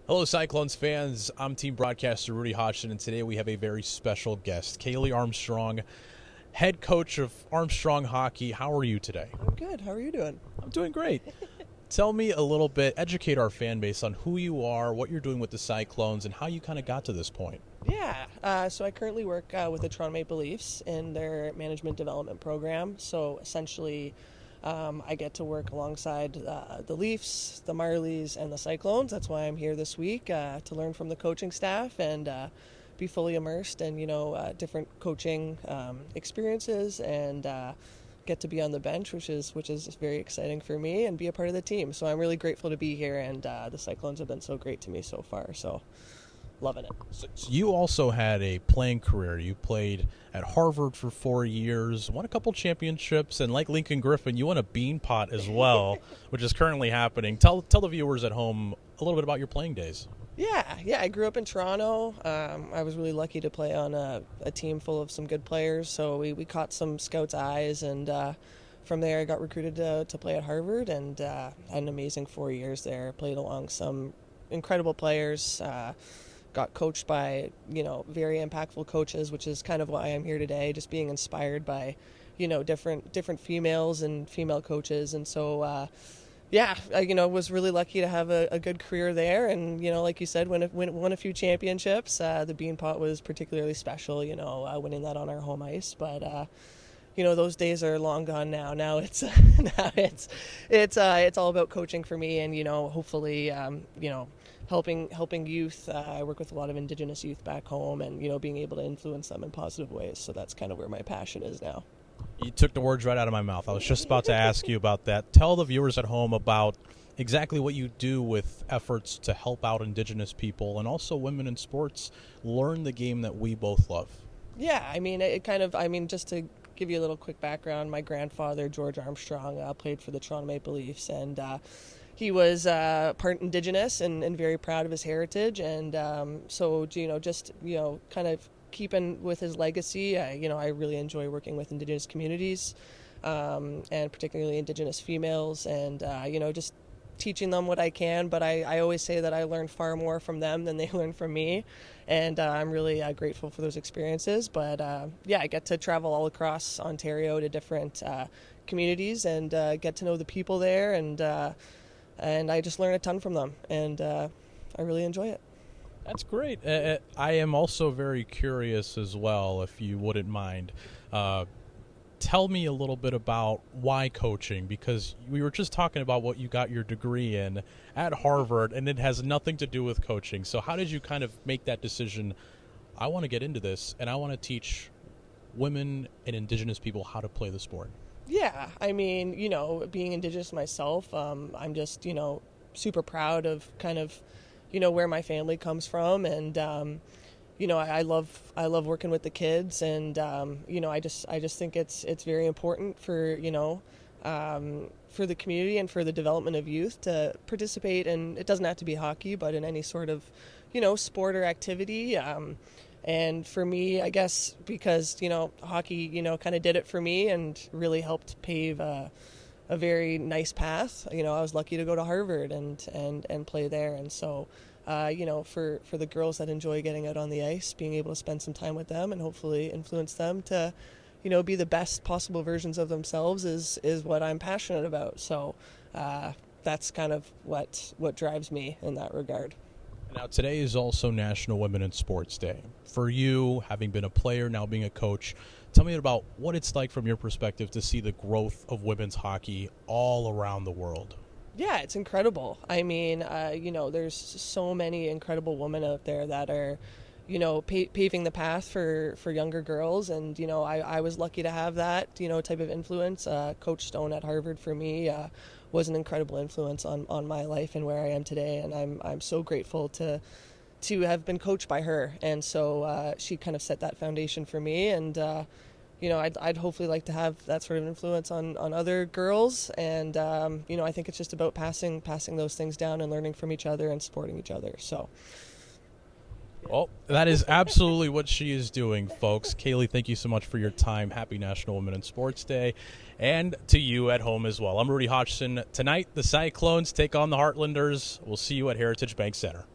Hello, Cyclones fans. I'm team broadcaster Rudy Hodgson, and today we have a very special guest, Kalley Armstrong, head coach of Armstrong Hockey. How are you today? I'm good. How are you doing? I'm doing great. Tell me a little bit, educate our fan base on who you are, what you're doing with the Cyclones, and how you kind of got to this point. So I currently work with the Toronto Maple Leafs in their management development program. So essentially, I get to work alongside the Leafs, the Marlies, and the Cyclones. That's why I'm here this week to learn from the coaching staff and be fully immersed in different coaching experiences and get to be on the bench, which is very exciting for me, and be a part of the team. So I'm really grateful to be here, and the Cyclones have been so great to me so far. So loving it. So you also had a playing career. You played at Harvard for 4 years, won a couple championships, and like Lincoln Griffin, you won a bean pot as well, which is currently happening. Tell the viewers at home a little bit about your playing days. Yeah. I grew up in Toronto. I was really lucky to play on a team full of some good players, so we caught some scouts' eyes, and from there I got recruited to play at Harvard, and had an amazing 4 years there. Played along some incredible players. Got coached by very impactful coaches, which is kind of why I'm here today, just being inspired by different females and female coaches. And so I was really lucky to have a good career there, and like you said, won a few championships. The Bean Pot was particularly special, winning that on our home ice, but those days are long gone now. Now it's it's all about coaching for me, and hopefully helping youth. I work with a lot of Indigenous youth back home, and being able to influence them in positive ways. So that's kind of where my passion is now. You took the words right out of my mouth. I was just about to ask you about that. Tell the viewers at home about exactly what you do with efforts to help out Indigenous people and also women in sports learn the game that we both love. Yeah, just to give you a little quick background, my grandfather, George Armstrong, played for the Toronto Maple Leafs, and he was part Indigenous and very proud of his heritage, and kind of keeping with his legacy. I really enjoy working with Indigenous communities, and particularly Indigenous females, and just teaching them what I can. But I always say that I learn far more from them than they learn from me, and I'm really grateful for those experiences. But I get to travel all across Ontario to different communities and get to know the people there, and I just learn a ton from them, and I really enjoy it. That's great. I am also very curious as well, if you wouldn't mind. Tell me a little bit about why coaching, because we were just talking about what you got your degree in at Harvard, and it has nothing to do with coaching. So how did you kind of make that decision? I want to get into this, and I want to teach women and Indigenous people how to play the sport. Yeah, being Indigenous myself, I'm just, super proud of kind of, where my family comes from, and I love working with the kids, and I just think it's very important for for the community and for the development of youth to participate, and it doesn't have to be hockey, but in any sort of sport or activity. And for me, I guess because hockey kind of did it for me and really helped pave a very nice path. I was lucky to go to Harvard and play there, and so for the girls that enjoy getting out on the ice, being able to spend some time with them and hopefully influence them to be the best possible versions of themselves is what I'm passionate about. So that's kind of what drives me in that regard. Now, today is also National Women in Sports Day. For you, having been a player, now being a coach, tell me about what it's like from your perspective to see the growth of women's hockey all around the world. Yeah, it's incredible. There's so many incredible women out there that are, paving the path for younger girls. And, I was lucky to have that, type of influence. Coach Stone at Harvard for me was an incredible influence on my life and where I am today. And I'm so grateful to have been coached by her. And so she kind of set that foundation for me. And, I'd hopefully like to have that sort of influence on other girls. And, I think it's just about passing those things down and learning from each other and supporting each other. So. Well, that is absolutely what she is doing, folks. Kalley, thank you so much for your time. Happy National Women in Sports Day. And to you at home as well. I'm Rudy Hodgson. Tonight, the Cyclones take on the Heartlanders. We'll see you at Heritage Bank Center.